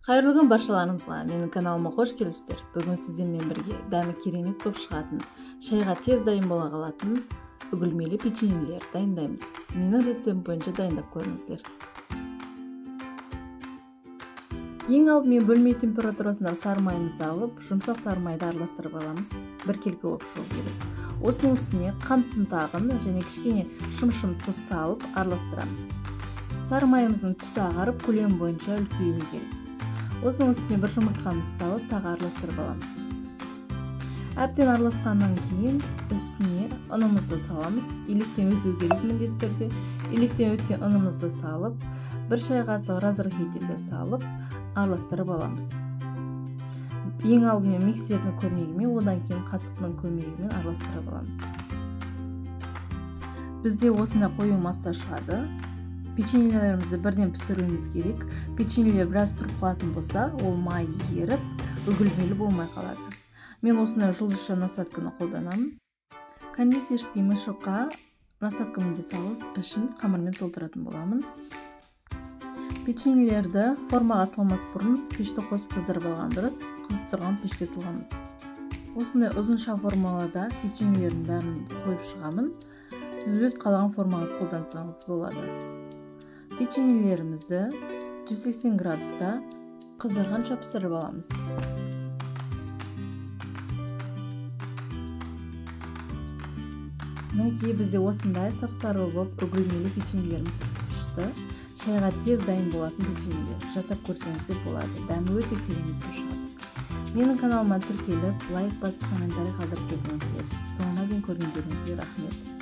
Кайырлуу күн баршаларыңызга. Менин каналыма кош келипсиздер. Бүгүн сиздер менен бирге дәми керемет болуп чыгатын, чайга тез дайын бола калатын үгүлмелүү печеньелер дайындайбыз. Менин рецептим боюнча дайындап көрүңүздөр. Эң алдымен бөлме температурасындагы сары майымызды алып, жумшак сары майды аралаштырып алабыз. Бир келке болуп пишүү керек. Осунун үстүнө кант тунтагын жана кичкене шым туз салып аралаштырабыз. Сары майымыздын түсү агарып, көлөм боюнча үлкөйүшү керек. Осунун үстүнө бир жумурткамызды салып, тагы аралаштырып алабыз. Әбден аралашкандан кийин үстүнө унубузду салабыз. Иликтен өтүү керек милдеттерди. Иликтен өткөн унубузду салып, бир чай кашык разрыхителди салып, аралаштырып алабыз. Эң алдымен миксердин көмөгү, одан кийин касыктын көмөгү менен аралаштырып алабыз. Бизде осундай коюу масса чыгады. Печеньелерimizni birden pişirmemiz gerek. Печеньелер biraz туруп калатын болса, ол май ерип, үгүлмелүү болмай калады. Мен осындай жылдышча насадканы колдонам. Кондитерский мешокко насадкамды салып, ишин камыр менен толтуратын боламын. Печеньелерди формага салмас бурун печте косуп кыздырып алган дурус. Кызып турган печке салабыз. Осындай узунча формаларда печеньелердин баарын коюп чыгамын. Сиз өз каалаган формаңызды колдонсоңуз болот. Печеньелеримизди 180 градуста кызарганча пиширип алабыз. Минекей бизде осындай сапсары болуп үгүлмелүү печеньелерimiz пишип чыкты. Чайга тез дайын болатын печеньелер. Жасап көрсөңүздөр болот. Дәми өтө керемет болушат. Менин каналыма тиркелип, лайк басып, комментарий калтырып кетиңиздер. Соңуна дейин көргөндөрүңүзгө рахмет.